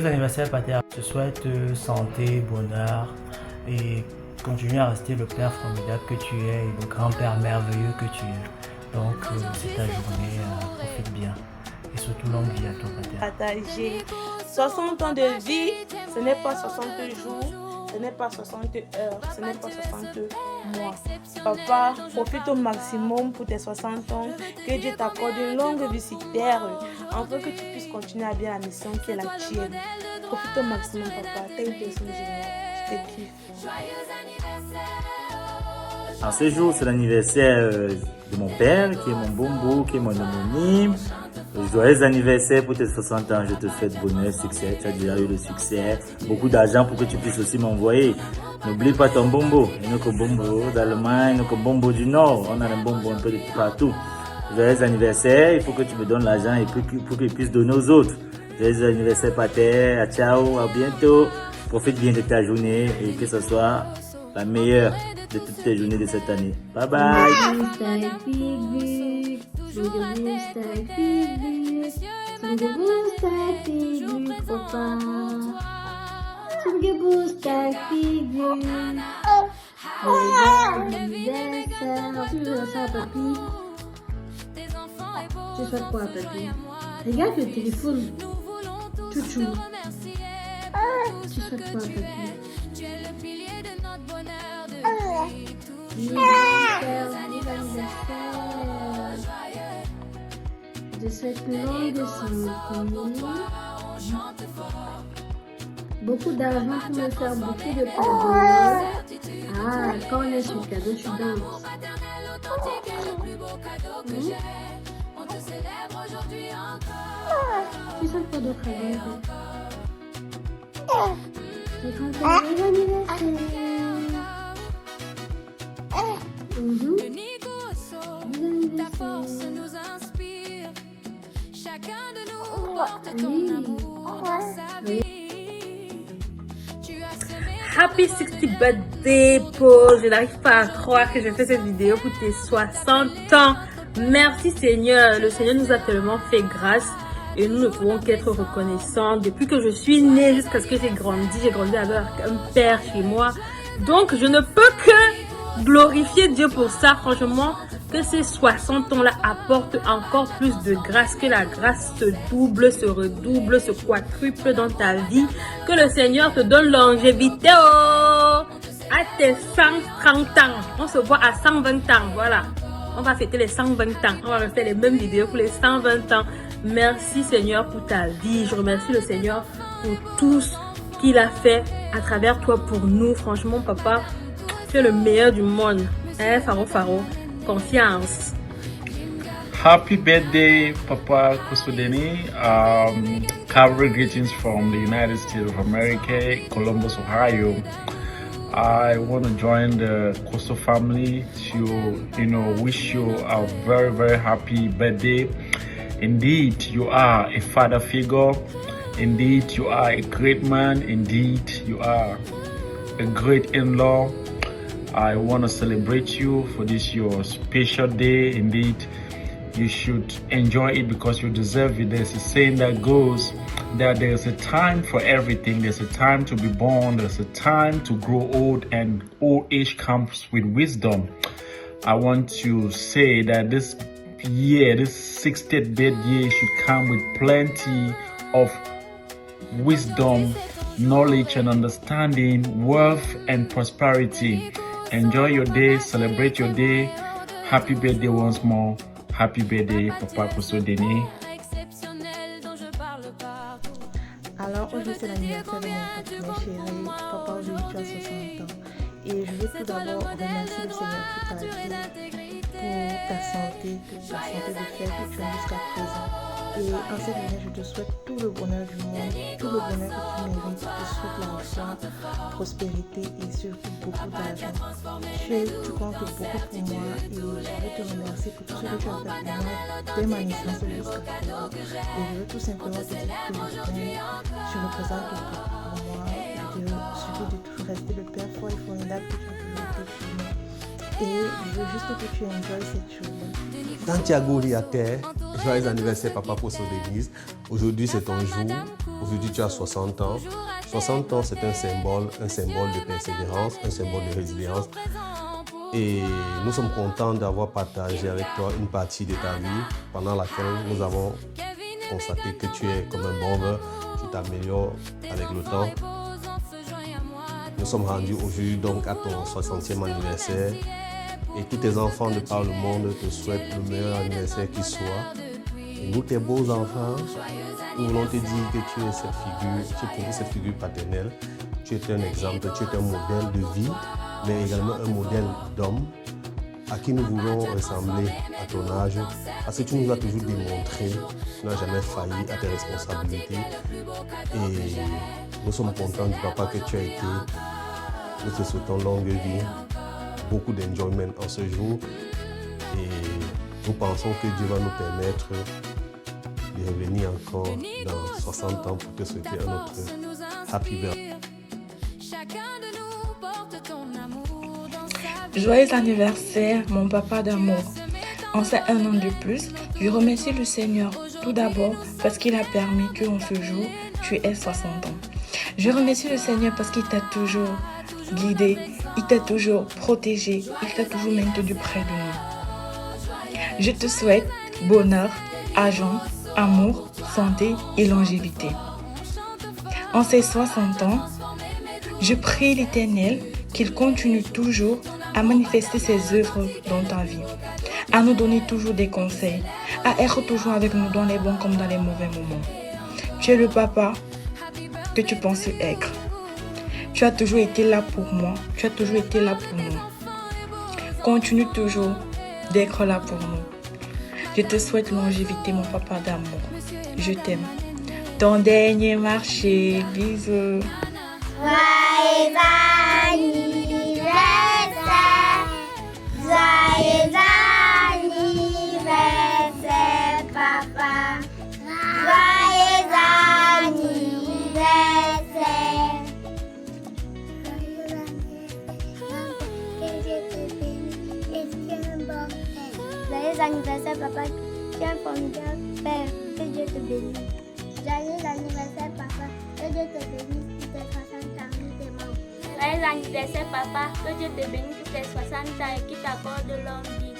Joyeux anniversaire, Pater. Je te souhaite santé, bonheur et continue à rester le père formidable que tu es et le grand-père merveilleux que tu es. Donc, c'est ta journée, profite bien. Et surtout, longue vie à toi, Pater. Partager 60 ans de vie, ce n'est pas 60 jours, ce n'est pas 60 heures, ce n'est pas 60 mois. Papa, profite au maximum pour tes 60 ans, que Dieu t'accorde une longue vie sur terre, afin que tu puisses continuer à bien la mission qui est la tienne. Profite au maximum, papa, t'es une personne géniale, je te kiffe. Alors ce jour, c'est l'anniversaire de mon père, qui est mon bombo, qui est mon homonyme. Joyeux anniversaire pour tes 60 ans, je te souhaite bonheur, succès, tu as déjà eu le succès, beaucoup d'argent pour que tu puisses aussi m'envoyer. N'oublie pas ton bombo, il n'y a que bombo d'Allemagne, il n'y a que bombo du Nord, on a un bombo un peu de partout. Joyeux anniversaire, il faut que tu me donnes l'argent et pour que je puisse donner aux autres. Joyeux anniversaire Pater, ciao, à bientôt, profite bien de ta journée et que ce soit la meilleure de toutes tes journées de cette année. Bye bye. Tu souhaites quoi, papy? Regarde le téléphone. Chouchou. Tu souhaites quoi, papy? Je souhaite longue santé, beaucoup d'argent pour me faire beaucoup de cadeaux. Ah, quand on est sur le cadeau, tu danses. Tu souhaites quoi d'autre à c'est quand ton anniversaire. Happy 60th birthday, Paul. Je n'arrive pas à croire que je fais cette vidéo pour tes 60 ans. Merci Seigneur. Le Seigneur nous a tellement fait grâce et nous ne pouvons qu'être reconnaissants. Depuis que je suis née jusqu'à ce que j'ai grandi avec un père chez moi. Donc je ne peux que glorifier Dieu pour ça. Franchement, que ces 60 ans-là apportent encore plus de grâce, que la grâce se double, se redouble, se quadruple dans ta vie, que le Seigneur te donne longévité à tes 130 ans. On se voit à 120 ans, voilà. On va fêter les 120 ans, on va refaire les mêmes vidéos pour les 120 ans. Merci Seigneur pour ta vie, je remercie le Seigneur pour tout ce qu'il a fait à travers toi pour nous. Franchement papa, tu es le meilleur du monde. Faro. Confiance. Happy birthday, Papa Kusudeni. Calvary greetings from the United States of America, Columbus, Ohio. I want to join the Koso family to, wish you a very, very happy birthday. Indeed, you are a father figure. Indeed, you are a great man. Indeed, you are a great in-law. I want to celebrate you for this your special day. Indeed, you should enjoy it because you deserve it. There's a saying that goes that there's a time for everything. There's a time to be born. There's a time to grow old, and old age comes with wisdom. I want to say that this year, this 60th birthday should come with plenty of wisdom, knowledge and understanding, wealth and prosperity. Enjoy your day, celebrate your day. Happy birthday once more. Happy birthday, Papa Kusudeni. Alors aujourd'hui c'est l'anniversaire de mon papa chéri. Papa, aujourd'hui tu as 60 ans. Et je veux tout d'abord remercier le Seigneur pour ta vie, pour ta santé de fer que tu as jusqu'à présent. Et en cette année, je te souhaite tout le bonheur du monde, tout le bonheur que tu mérites. Je te souhaite la foi, prospérité et surtout beaucoup d'argent. Tu comptes beaucoup pour moi et je veux te remercier pour tout ce que tu as fait pour moi dès ma naissance jusqu'à présent. Et je veux tout simplement te dire que je t'aime, tu représentes beaucoup pour moi. Je te supplie de toujours rester le père fort et formidable que tu as toujours été pour moi. Et je veux juste que tu enjoy cette journée. Santiago Liater, joyeux anniversaire Papa Poso d'église. Aujourd'hui, c'est ton jour. Aujourd'hui, tu as 60 ans. 60 ans, c'est un symbole de persévérance, un symbole de résilience. Et nous sommes contents d'avoir partagé avec toi une partie de ta vie pendant laquelle nous avons constaté que tu es comme un bomber, tu t'améliores avec le temps. Nous sommes rendus aujourd'hui donc à ton 60e anniversaire et tous tes enfants de par le monde te souhaitent le meilleur anniversaire qui soit. Et nous, tes beaux enfants, nous voulons te dire que tu es cette figure paternelle, tu es un exemple, tu es un modèle de vie, mais également un modèle d'homme à qui nous voulons ressembler à ton âge, parce que tu nous as toujours démontré, tu n'as jamais failli à tes responsabilités et nous sommes contents du papa que tu as été. Nous te souhaitons longue vie, beaucoup d'enjoyment en ce jour et nous pensons que Dieu va nous permettre de revenir encore dans 60 ans pour te souhaiter un autre happy birthday. Joyeux anniversaire, mon papa d'amour. En ces 1 an de plus, je remercie le Seigneur tout d'abord parce qu'il a permis qu'en ce jour, tu aies 60 ans. Je remercie le Seigneur parce qu'il t'a toujours guidé, il t'a toujours protégé, il t'a toujours maintenu près de nous. Je te souhaite bonheur, argent, amour, santé et longévité. En ces 60 ans, je prie l'Éternel qu'il continue toujours à manifester ses œuvres dans ta vie, à nous donner toujours des conseils, à être toujours avec nous dans les bons comme dans les mauvais moments. Tu es le papa que tu penses être. Tu as toujours été là pour moi, tu as toujours été là pour nous. Continue toujours d'être là pour nous. Je te souhaite longévité, mon papa d'amour. Je t'aime. Ton dernier marché, bisous. Joyeux anniversaire, joyeux anniversaire, papa. Joyeux anniversaire. Joyeux anniversaire, papa. Tu es un formidable père. Que Dieu te bénisse. Joyeux anniversaire, papa. Que Dieu te bénisse pour tes 60 ans. Joyeux anniversaire, papa. Que Dieu te bénisse pour tes 60 ans et qu'il t'accorde longue vie.